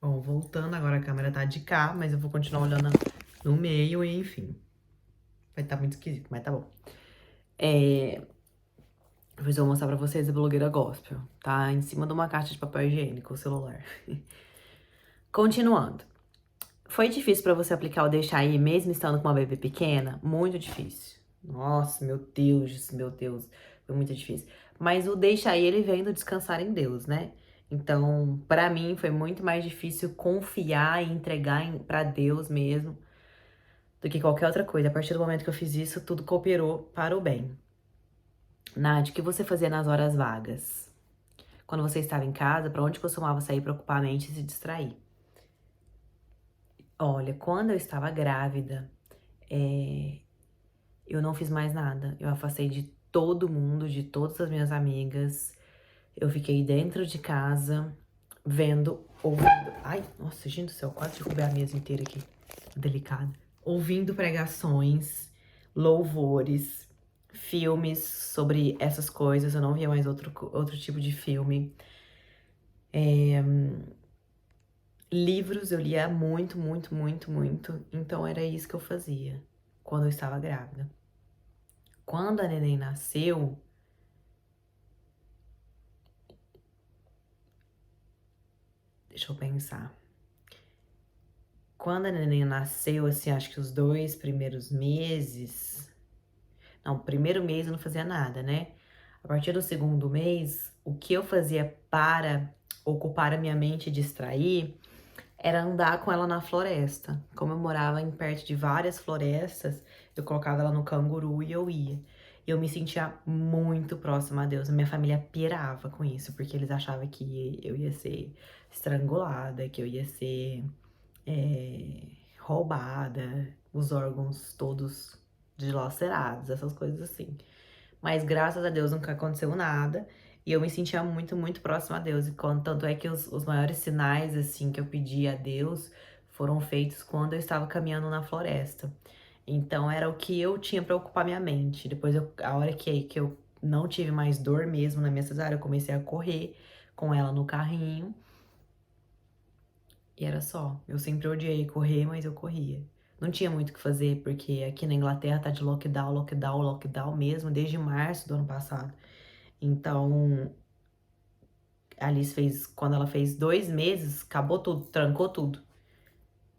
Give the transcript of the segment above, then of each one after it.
Bom, voltando, agora a câmera tá de cá, mas eu vou continuar olhando no meio e enfim. Vai estar muito esquisito, mas tá bom. Depois eu vou mostrar pra vocês a blogueira gospel. Tá em cima de uma caixa de papel higiênico, o celular. Continuando. Foi difícil pra você aplicar o deixar aí, mesmo estando com uma bebê pequena? Muito difícil. Nossa, meu Deus, meu Deus. Foi muito difícil. Mas o deixa aí, ele vem do descansar em Deus, né? Então, pra mim, foi muito mais difícil confiar e entregar pra Deus mesmo do que qualquer outra coisa. A partir do momento que eu fiz isso, tudo cooperou para o bem. Nath, o que você fazia nas horas vagas? Quando você estava em casa, pra onde costumava sair pra ocupar a mente e se distrair? Olha, quando eu estava grávida, eu não fiz mais nada. Eu afastei de todo mundo, de todas as minhas amigas. Eu fiquei dentro de casa, vendo, ouvindo. Ai, nossa, gente do céu, quase derrubei a mesa inteira aqui. Delicada. Ouvindo pregações, louvores, filmes sobre essas coisas. Eu não via mais outro tipo de filme. Livros eu lia muito, muito, muito, muito. Então era isso que eu fazia quando eu estava grávida. Quando a neném nasceu, deixa eu pensar. Quando a neném nasceu, assim, acho que os 2 primeiros meses. Não, o primeiro mês eu não fazia nada, né? A partir do segundo mês, o que eu fazia para ocupar a minha mente e distrair era andar com ela na floresta. Como eu morava em perto de várias florestas, eu colocava ela no canguru e eu ia. Eu me sentia muito próxima a Deus. A minha família pirava com isso, porque eles achavam que eu ia ser estrangulada, que eu ia ser roubada, os órgãos todos dilacerados, essas coisas assim. Mas graças a Deus nunca aconteceu nada. E eu me sentia muito, muito próxima a Deus. Tanto é que os maiores sinais, assim, que eu pedi a Deus foram feitos quando eu estava caminhando na floresta. Então era o que eu tinha para ocupar minha mente. Depois, a hora que eu não tive mais dor mesmo na minha cesárea, eu comecei a correr com ela no carrinho. E era só. Eu sempre odiei correr, mas eu corria. Não tinha muito o que fazer, porque aqui na Inglaterra tá de lockdown, lockdown, lockdown mesmo, desde março do ano passado. Então, a Alice fez, quando ela fez 2 meses, acabou tudo, trancou tudo.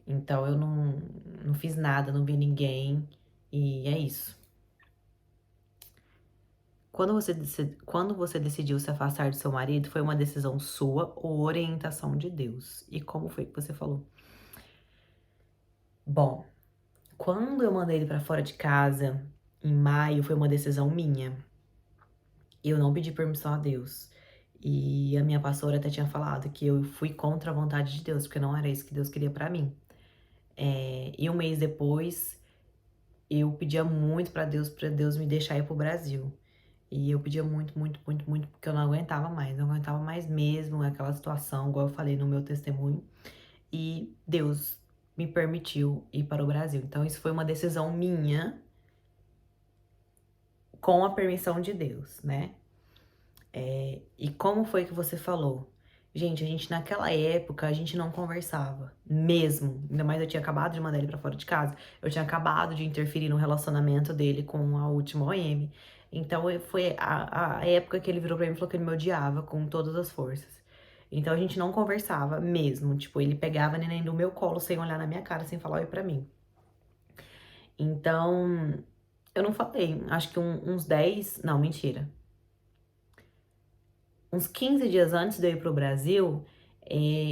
Então eu não fiz nada, não vi ninguém. E é isso. Quando você decidiu se afastar do seu marido, foi uma decisão sua ou orientação de Deus? E como foi que você falou? Bom, quando eu mandei ele pra fora de casa, em maio, foi uma decisão minha. Eu não pedi permissão a Deus. E a minha pastora até tinha falado que eu fui contra a vontade de Deus, porque não era isso que Deus queria pra mim. E um mês depois, eu pedia muito pra Deus me deixar ir pro Brasil. E eu pedia muito, muito, muito, muito, porque eu não aguentava mais. Não aguentava mais mesmo aquela situação, igual eu falei no meu testemunho. E Deus me permitiu ir para o Brasil. Então, isso foi uma decisão minha, com a permissão de Deus, né? E como foi que você falou? Gente, a gente naquela época, a gente não conversava, mesmo. Ainda mais eu tinha acabado de mandar ele pra fora de casa. Eu tinha acabado de interferir no relacionamento dele com a última OM. Então foi a época que ele virou pra mim e falou que ele me odiava com todas as forças. Então a gente não conversava mesmo. Tipo, ele pegava a neném do meu colo sem olhar na minha cara, sem falar oi pra mim. Então, eu não falei. Acho que uns 10. Não, mentira. Uns 15 dias antes de eu ir pro Brasil,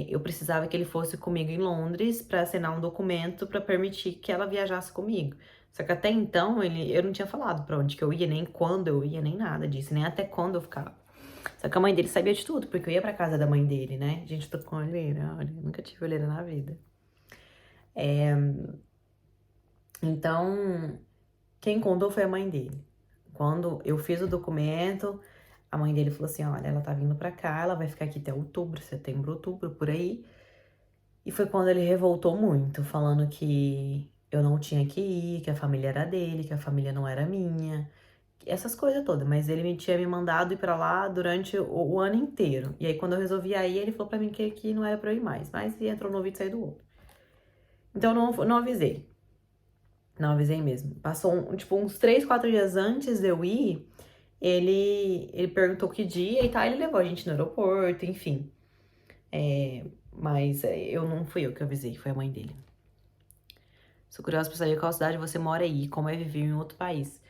eu precisava que ele fosse comigo em Londres para assinar um documento para permitir que ela viajasse comigo. Só que até então eu não tinha falado para onde que eu ia, nem quando eu ia, nem nada disso, nem até quando eu ficava. Só que a mãe dele sabia de tudo, porque eu ia pra casa da mãe dele, né? Gente, eu tô com olheira, olha, nunca tive olheira na vida. Então, quem contou foi a mãe dele. Quando eu fiz o documento, a mãe dele falou assim: olha, ela tá vindo pra cá, ela vai ficar aqui até outubro, setembro, outubro, por aí. E foi quando ele revoltou muito, falando que eu não tinha que ir, que a família era dele, que a família não era minha. essas coisas todas, mas ele tinha me mandado ir pra lá durante o ano inteiro. E aí, quando eu resolvi ir, ele falou pra mim que não era pra eu ir mais. Mas entrou no ouvido e saiu do outro. Então, não avisei. Não avisei mesmo. Passou, tipo, uns 3, 4 dias antes de eu ir, ele perguntou que dia e tal. Ele levou a gente no aeroporto, enfim. Mas eu não fui eu que avisei, foi a mãe dele. Sou curiosa pra saber qual cidade você mora aí, como é viver em outro país.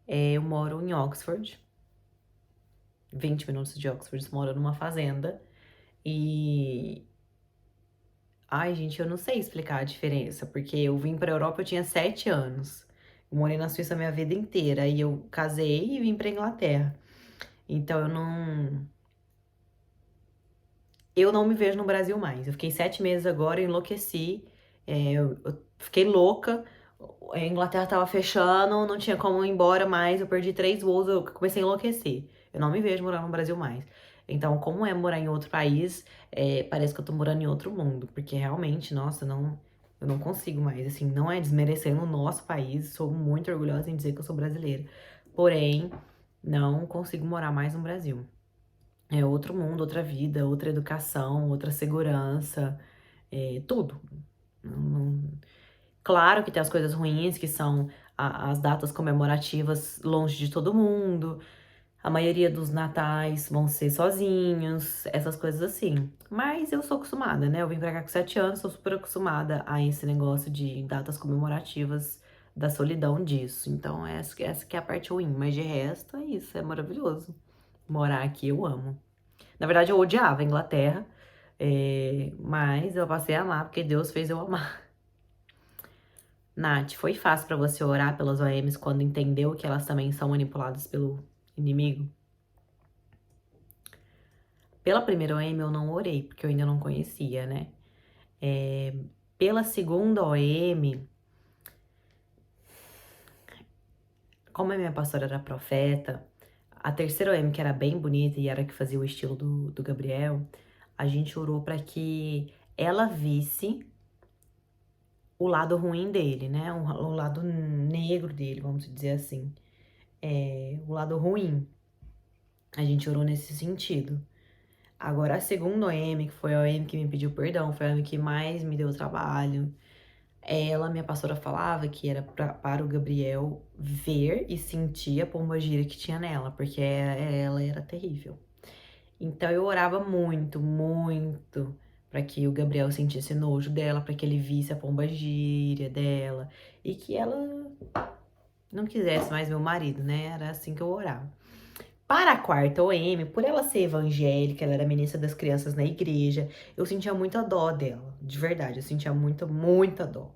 Eu moro em Oxford, 20 minutos de Oxford, moro numa fazenda. E. Ai, gente, eu não sei explicar a diferença, porque eu vim pra Europa, eu tinha 7 anos. Eu morei na Suíça a minha vida inteira. Aí eu casei e vim pra Inglaterra. Então eu não. Eu não me vejo no Brasil mais. Eu fiquei 7 meses agora, eu enlouqueci. Eu fiquei louca. A Inglaterra tava fechando, não tinha como ir embora mais. Eu perdi 3 voos, eu comecei a enlouquecer. Eu não me vejo morando no Brasil mais. Então, como é morar em outro país, parece que eu tô morando em outro mundo. Porque realmente, nossa, eu não consigo mais. Assim, não é desmerecendo o nosso país. Sou muito orgulhosa em dizer que eu sou brasileira. Porém, não consigo morar mais no Brasil. É outro mundo, outra vida, outra educação, outra segurança, tudo. Claro que tem as coisas ruins, que são as datas comemorativas longe de todo mundo. A maioria dos natais vão ser sozinhos, essas coisas assim. Mas eu sou acostumada, né? Eu vim pra cá com 7 anos, sou super acostumada a esse negócio de datas comemorativas, da solidão disso. Então, essa que é a parte ruim. Mas de resto, é isso, é maravilhoso. Morar aqui eu amo. Na verdade, eu odiava a Inglaterra, mas eu passei a amar, porque Deus fez eu amar. Nath, foi fácil pra você orar pelas OMs quando entendeu que elas também são manipuladas pelo inimigo? Pela primeira OM eu não orei, porque eu ainda não conhecia, né? Pela segunda OM, como a minha pastora era profeta, a terceira OM, que era bem bonita e era a que fazia o estilo do Gabriel, a gente orou pra que ela visse o lado ruim dele, né? O lado negro dele, vamos dizer assim. O lado ruim. A gente orou nesse sentido. Agora, a segunda OM, que foi a OM que me pediu perdão, foi a OM que mais me deu trabalho. Ela, minha pastora, falava que era para o Gabriel ver e sentir a pombagira que tinha nela, porque ela era terrível. Então eu orava muito, muito para que o Gabriel sentisse nojo dela, para que ele visse a pombagira dela e que ela não quisesse mais meu marido, né? Era assim que eu orava. Para a quarta OM, por ela ser evangélica, ela era ministra das crianças na igreja, eu sentia muita dó dela, de verdade, eu sentia muita, muita dó.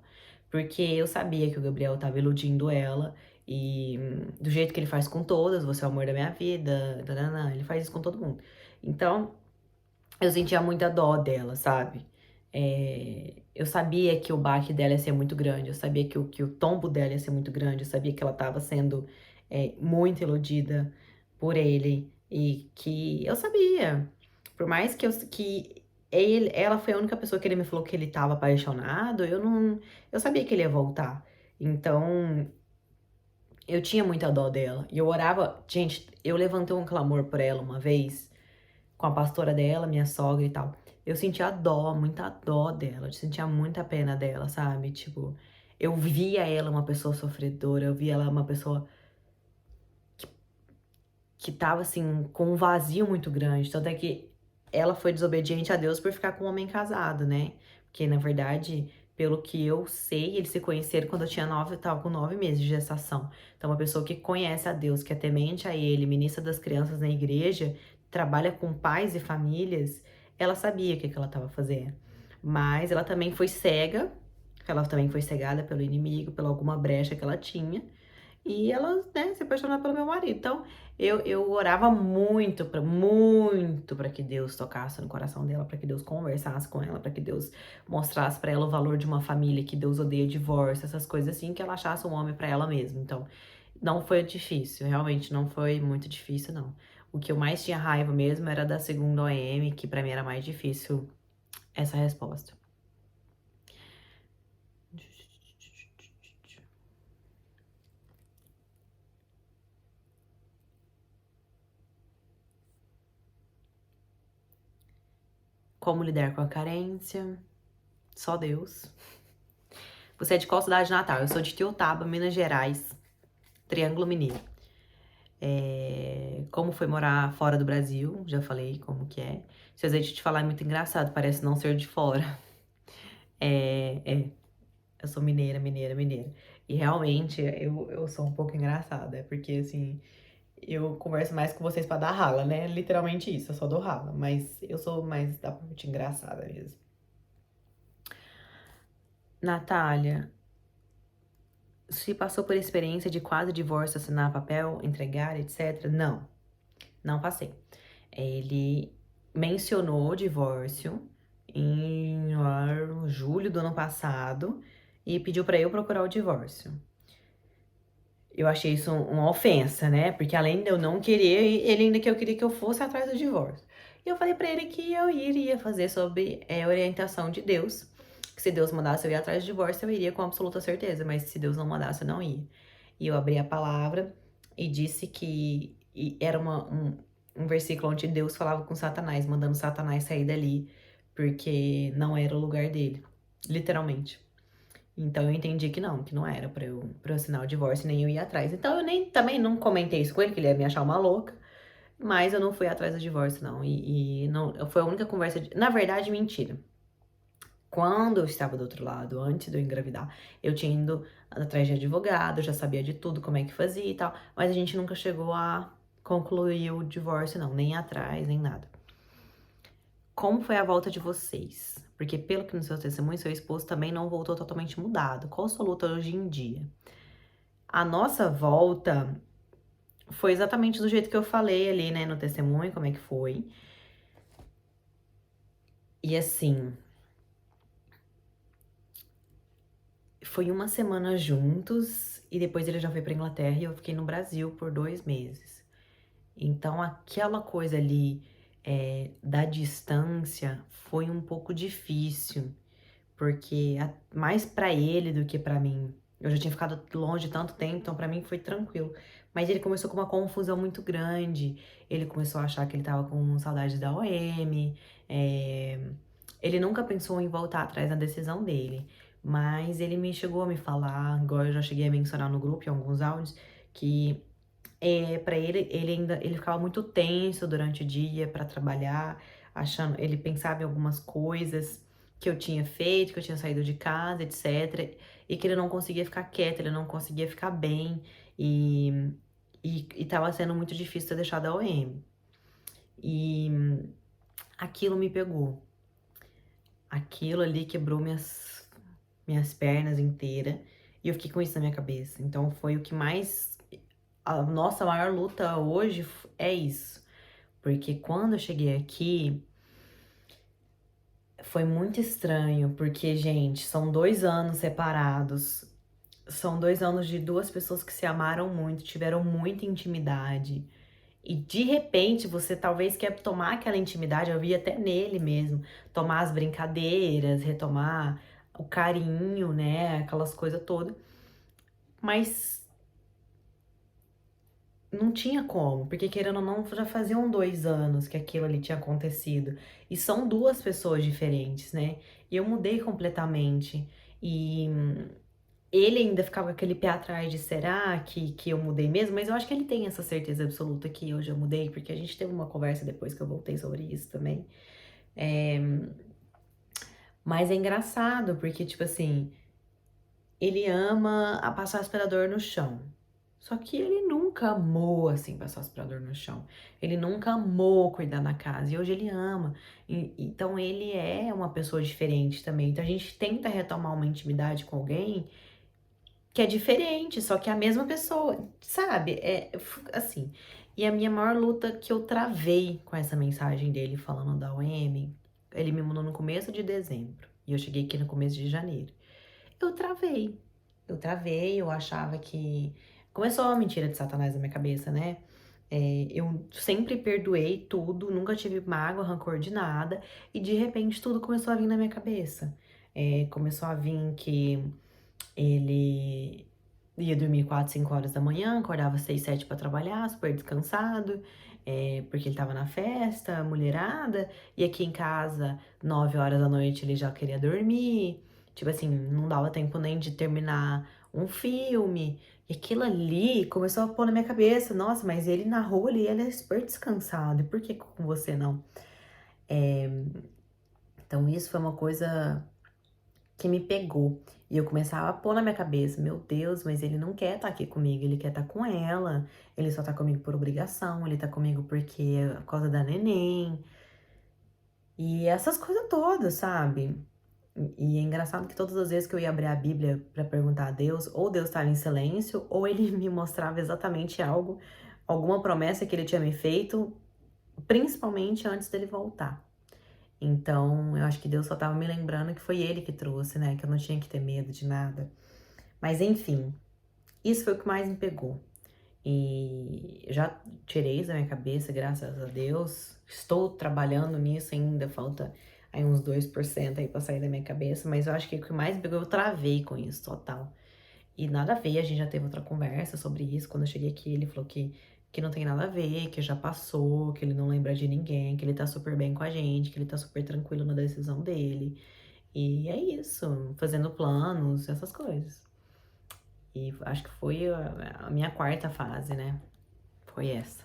Porque eu sabia que o Gabriel tava iludindo ela, e do jeito que ele faz com todas, você é o amor da minha vida, tanana, ele faz isso com todo mundo. Então, eu sentia muita dó dela, sabe? Eu sabia que o baque dela ia ser muito grande, eu sabia que o tombo dela ia ser muito grande, eu sabia que ela tava sendo muito iludida por ele, e que eu sabia, por mais que ela foi a única pessoa que ele me falou que ele tava apaixonado, eu sabia que ele ia voltar. Então, eu tinha muita dó dela, e eu orava, gente, eu levantei um clamor por ela uma vez, com a pastora dela, minha sogra e tal. Eu sentia dó, muita dó dela, eu sentia muita pena dela, sabe? Tipo, eu via ela uma pessoa sofredora, eu via ela uma pessoa que tava assim, com um vazio muito grande. Tanto é que ela foi desobediente a Deus por ficar com um homem casado, né? Porque, na verdade, pelo que eu sei, eles se conheceram quando eu tava com 9 meses de gestação. Então, uma pessoa que conhece a Deus, que é temente a Ele, ministra das crianças na igreja, trabalha com pais e famílias, ela sabia o que ela estava fazendo. Mas ela também foi cega, ela também foi cegada pelo inimigo, pela alguma brecha que ela tinha. E ela, né, se apaixonou pelo meu marido. Então, eu orava muito para que Deus tocasse no coração dela, para que Deus conversasse com ela, para que Deus mostrasse para ela o valor de uma família, que Deus odeia divórcio, essas coisas assim, que ela achasse um homem para ela mesma. Então, não foi difícil, realmente não foi muito difícil, não. O que eu mais tinha raiva mesmo era da segunda OM, que para mim era mais difícil essa resposta. Como lidar com a carência? Só Deus. Você é de qual cidade natal? Eu sou de Tiotaba, Minas Gerais, Triângulo Mineiro. Como foi morar fora do Brasil? Já falei como que é. Se a gente te falar é muito engraçado, parece não ser de fora. Eu sou mineira, mineira, mineira. E realmente eu sou um pouco engraçada, porque assim, eu converso mais com vocês pra dar rala, né? Literalmente isso, eu só dou rala. Mas eu sou mais da parte engraçada mesmo. Natália, se passou por experiência de quase divórcio, assinar papel, entregar, etc? Não, não passei. Ele mencionou o divórcio em julho do ano passado e pediu pra eu procurar o divórcio. Eu achei isso uma ofensa, né? Porque além de eu não querer, ele ainda que eu queria que eu fosse atrás do divórcio. E eu falei pra ele que eu iria fazer sob orientação de Deus. Que se Deus mandasse eu ir atrás do divórcio, eu iria com absoluta certeza. Mas se Deus não mandasse, eu não ia. E eu abri a palavra e disse que era um versículo onde Deus falava com Satanás, mandando Satanás sair dali, porque não era o lugar dele. Literalmente. Então eu entendi que não era pra eu assinar o divórcio, nem eu ir atrás. Então eu nem também não comentei isso com ele, que ele ia me achar uma louca. Mas eu não fui atrás do divórcio, não. E não, foi a única conversa. Na verdade, mentira. Quando eu estava do outro lado, antes de eu engravidar, eu tinha ido atrás de advogado, eu já sabia de tudo, como é que fazia e tal. Mas a gente nunca chegou a concluir o divórcio, não. Nem atrás, nem nada. Como foi a volta de vocês? Porque pelo que no seu testemunho, seu esposo também não voltou totalmente mudado. Qual a sua luta hoje em dia? A nossa volta foi exatamente do jeito que eu falei ali, né, no testemunho, como é que foi. E assim, foi uma semana juntos e depois ele já foi pra Inglaterra e eu fiquei no Brasil por 2 meses. Então aquela coisa ali da distância foi um pouco difícil, porque mais pra ele do que pra mim. Eu já tinha ficado longe tanto tempo, então pra mim foi tranquilo. Mas ele começou com uma confusão muito grande. Ele começou a achar que ele tava com saudade da OM. Ele nunca pensou em voltar atrás na decisão dele. Mas ele me chegou a me falar, igual eu já cheguei a mencionar no grupo em alguns áudios, que para ele ficava muito tenso durante o dia para trabalhar, achando, ele pensava em algumas coisas que eu tinha feito, que eu tinha saído de casa, etc. E que ele não conseguia ficar quieto, ele não conseguia ficar bem e tava sendo muito difícil ter deixado a OM. E aquilo me pegou. Aquilo ali quebrou minhas pernas inteiras e eu fiquei com isso na minha cabeça. Então foi o que mais. A nossa maior luta hoje é isso. Porque quando eu cheguei aqui, foi muito estranho, porque, gente, são 2 anos separados. São 2 anos de 2 pessoas que se amaram muito, tiveram muita intimidade. E de repente você talvez quer tomar aquela intimidade, eu vi até nele mesmo, tomar as brincadeiras, retomar o carinho, né? Aquelas coisas todas. Mas não tinha como, porque querendo ou não, já faziam 2 anos que aquilo ali tinha acontecido. E são 2 pessoas diferentes, né? E eu mudei completamente. E ele ainda ficava com aquele pé atrás de será que eu mudei mesmo? Mas eu acho que ele tem essa certeza absoluta que eu já mudei, porque a gente teve uma conversa depois que eu voltei sobre isso também. Mas é engraçado, porque, tipo assim, ele ama a passar aspirador no chão. Só que ele nunca amou, assim, passar aspirador no chão. Ele nunca amou cuidar da casa. E hoje ele ama. Então ele é uma pessoa diferente também. Então a gente tenta retomar uma intimidade com alguém que é diferente, só que é a mesma pessoa, sabe? Assim. E a minha maior luta que eu travei com essa mensagem dele falando da OM, ele me mandou no começo de dezembro. E eu cheguei aqui no começo de janeiro. Eu travei. Eu achava que. Começou a mentira de Satanás na minha cabeça, né? Eu sempre perdoei tudo, nunca tive mágoa, rancor de nada, e de repente tudo começou a vir na minha cabeça. Começou a vir que ele ia dormir 4, 5 horas da manhã, acordava 6, 7 para trabalhar, super descansado. porque ele estava na festa, mulherada, e aqui em casa, 9 horas da noite, ele já queria dormir. Tipo assim, não dava tempo nem de terminar um filme. E aquilo ali começou a pôr na minha cabeça, nossa, mas ele na rua ali, ele é super descansado, e por que com você não? Então isso foi uma coisa que me pegou. E eu começava a pôr na minha cabeça, meu Deus, mas ele não quer estar aqui comigo, ele quer estar com ela. Ele só tá comigo por obrigação, ele tá comigo porque é por causa da neném. E essas coisas todas, sabe? E é engraçado que todas as vezes que eu ia abrir a Bíblia pra perguntar a Deus, ou Deus estava em silêncio, ou ele me mostrava exatamente algo, alguma promessa que ele tinha me feito, principalmente antes dele voltar. Então, eu acho que Deus só tava me lembrando que foi ele que trouxe, né? Que eu não tinha que ter medo de nada. Mas enfim, isso foi o que mais me pegou. E eu já tirei isso da minha cabeça, graças a Deus. Estou trabalhando nisso ainda, falta aí uns 2% aí pra sair da minha cabeça, mas eu acho que o que mais me pegou, eu travei com isso, total. E nada a ver, a gente já teve outra conversa sobre isso. Quando eu cheguei aqui, ele falou que não tem nada a ver, que já passou, que ele não lembra de ninguém, que ele tá super bem com a gente, que ele tá super tranquilo na decisão dele. E é isso, fazendo planos, essas coisas. E acho que foi a minha quarta fase, né? Foi essa.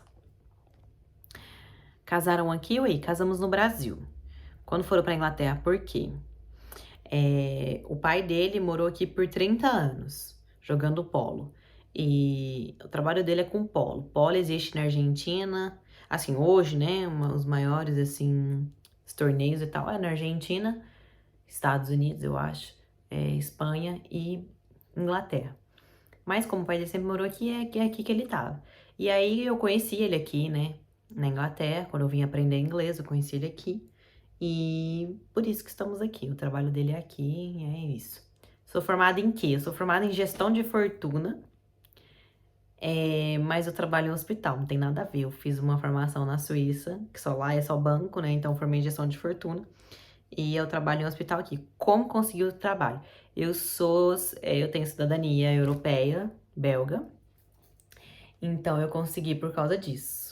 Casaram aqui, oi, casamos no Brasil. Quando foram pra Inglaterra, por quê? O pai dele morou aqui por 30 anos, jogando polo. E o trabalho dele é com polo. Polo existe na Argentina, assim, hoje, né, os maiores, assim, os torneios e tal, é na Argentina, Estados Unidos, eu acho, Espanha e Inglaterra. Mas como o pai dele sempre morou aqui, é aqui que ele tava. E aí eu conheci ele aqui, né, na Inglaterra, quando eu vim aprender inglês, eu conheci ele aqui. E por isso que estamos aqui. O trabalho dele é aqui, e é isso. Sou formada em quê? Eu sou formada em gestão de fortuna, mas eu trabalho em hospital, não tem nada a ver. Eu fiz uma formação na Suíça, que só lá é só banco, né? Então, eu formei em gestão de fortuna. E eu trabalho em hospital aqui. Como consegui o trabalho? Eu tenho cidadania europeia, belga. Então, eu consegui por causa disso.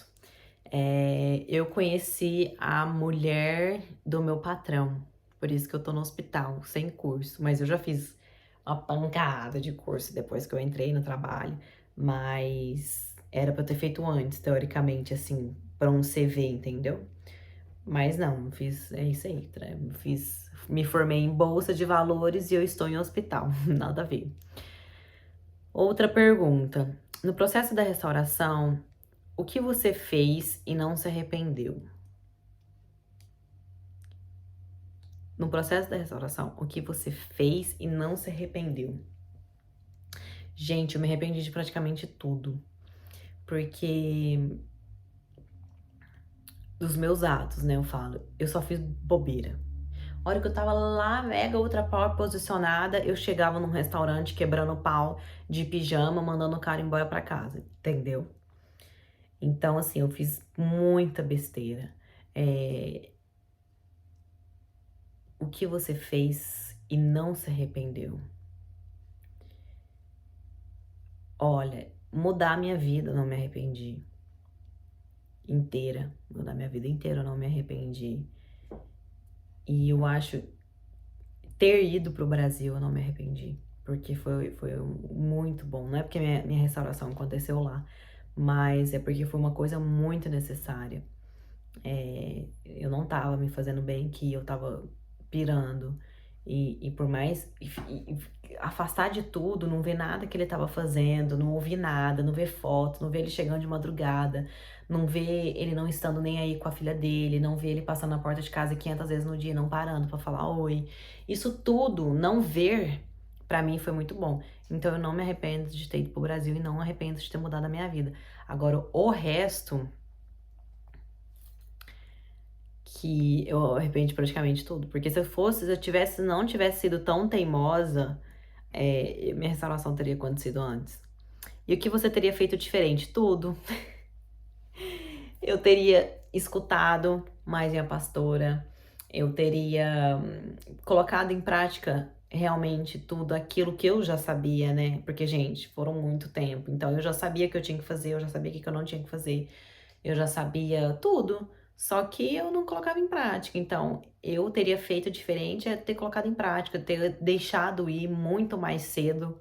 Eu conheci a mulher do meu patrão, por isso que eu tô no hospital, sem curso. Mas eu já fiz uma pancada de curso depois que eu entrei no trabalho, mas era pra eu ter feito antes, teoricamente, assim, pra um CV, entendeu? Mas não, fiz, é isso aí, me formei em bolsa de valores e eu estou em hospital, nada a ver. Outra pergunta, no processo da restauração, o que você fez e não se arrependeu? No processo da restauração, o que você fez e não se arrependeu? Gente, eu me arrependi de praticamente tudo. Porque dos meus atos, né, eu falo, eu só fiz bobeira. A hora que eu tava lá, mega ultra power posicionada, eu chegava num restaurante quebrando pau de pijama, mandando o cara embora pra casa, entendeu? Então, assim, eu fiz muita besteira. O que você fez e não se arrependeu? Olha, mudar a minha vida, eu não me arrependi. Inteira, mudar minha vida inteira, eu não me arrependi. E eu acho, ter ido pro Brasil, eu não me arrependi. Porque foi muito bom. Não é porque minha restauração aconteceu lá, mas é porque foi uma coisa muito necessária. Eu não tava me fazendo bem, que eu tava pirando. E por mais afastar de tudo, não ver nada que ele tava fazendo, não ouvir nada, não ver foto, não ver ele chegando de madrugada, não ver ele não estando nem aí com a filha dele, não ver ele passando na porta de casa 500 vezes no dia, não parando pra falar oi. Isso tudo, não ver, pra mim foi muito bom. Então eu não me arrependo de ter ido pro Brasil e não me arrependo de ter mudado a minha vida. Agora, o resto, que eu arrependo praticamente tudo. Porque se eu não tivesse sido tão teimosa, minha restauração teria acontecido antes. E o que você teria feito diferente? Tudo. Eu teria escutado mais minha pastora, eu teria colocado em prática realmente tudo aquilo que eu já sabia, né? Porque, gente, foram muito tempo. Então, eu já sabia que eu tinha que fazer, eu já sabia o que eu não tinha que fazer. eu já sabia tudo, só que eu não colocava em prática. Então, eu teria feito diferente é ter colocado em prática, ter deixado ir muito mais cedo.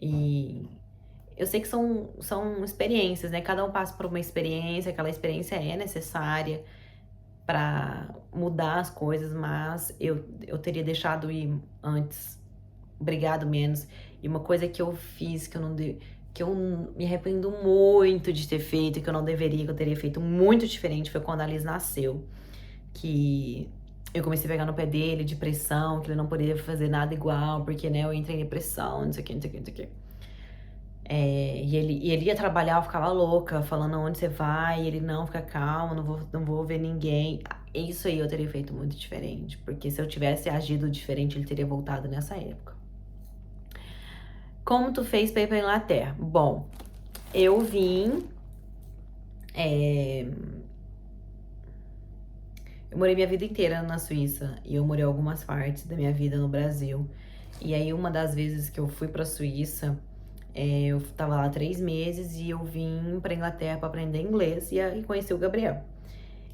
E eu sei que são experiências, né? Cada um passa por uma experiência, aquela experiência é necessária para mudar as coisas, mas eu teria deixado ir antes, brigado menos. E uma coisa que eu fiz que eu me arrependo muito de ter feito, que eu não deveria, que eu teria feito muito diferente, foi quando a Liz nasceu. Que eu comecei a pegar no pé dele, de pressão, que ele não poderia fazer nada igual, porque, né, eu entrei em depressão, não sei o que, não sei o que, não sei o que. E ele ia trabalhar, eu ficava louca, falando onde você vai, e ele não, fica calmo, não vou ver ninguém. Isso aí eu teria feito muito diferente, porque se eu tivesse agido diferente, ele teria voltado nessa época. Como tu fez pra ir pra Inglaterra? Bom, eu vim. Eu morei minha vida inteira na Suíça e eu morei algumas partes da minha vida no Brasil. E aí, uma das vezes que eu fui pra Suíça, eu tava lá 3 meses e eu vim pra Inglaterra pra aprender inglês e conheci o Gabriel.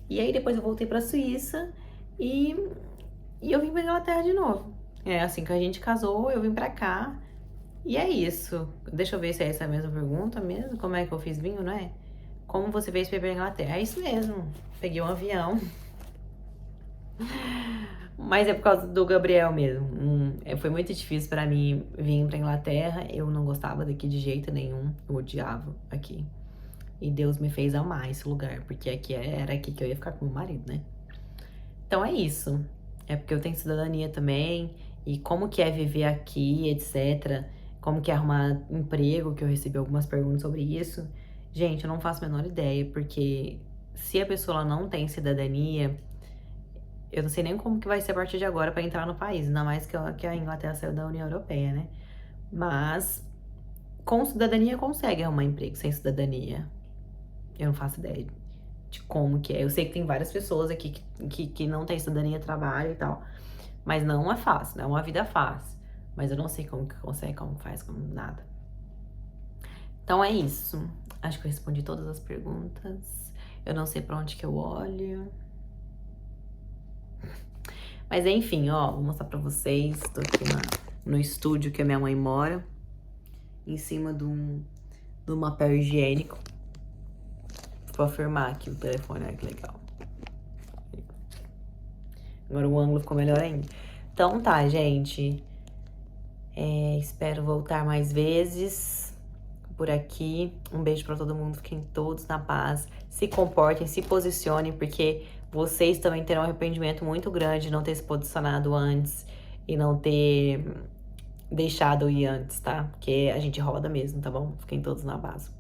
E aí, depois eu voltei pra Suíça e, e eu vim pra Inglaterra de novo. É assim que a gente casou, eu vim pra cá. E é isso. Deixa eu ver se é essa a mesma pergunta mesmo. Como é que eu fiz vinho, não é? Como você fez pra ir pra Inglaterra? É isso mesmo. Peguei um avião. Mas é por causa do Gabriel mesmo. Foi muito difícil pra mim vir pra Inglaterra. Eu não gostava daqui de jeito nenhum. Eu odiava aqui. E Deus me fez amar esse lugar, porque aqui era aqui que eu ia ficar com o meu marido, né? Então é isso. É porque eu tenho cidadania também. E como que é viver aqui, etc. Como que é arrumar emprego, que eu recebi algumas perguntas sobre isso. Gente, eu não faço a menor ideia, porque se a pessoa não tem cidadania, eu não sei nem como que vai ser a partir de agora pra entrar no país, ainda mais que a Inglaterra saiu da União Europeia, né? Mas com cidadania consegue arrumar emprego, sem cidadania. Eu não faço ideia de como que é. Eu sei que tem várias pessoas aqui que não têm cidadania, trabalho e tal. Mas não é fácil, não é uma vida fácil. Mas eu não sei como que consegue, como faz, como nada. Então é isso. Acho que eu respondi todas as perguntas. Eu não sei pra onde que eu olho. Mas enfim, ó, vou mostrar pra vocês. Tô aqui no estúdio que a minha mãe mora. Em cima de um papel higiênico. Vou afirmar aqui o telefone, olha que legal. Agora o ângulo ficou melhor ainda. Então tá, gente. Espero voltar mais vezes por aqui. Um beijo pra todo mundo. Fiquem todos na paz. Se comportem, se posicionem, porque vocês também terão um arrependimento muito grande de não ter se posicionado antes e não ter deixado ir antes, tá? Porque a gente roda mesmo, tá bom? Fiquem todos na paz.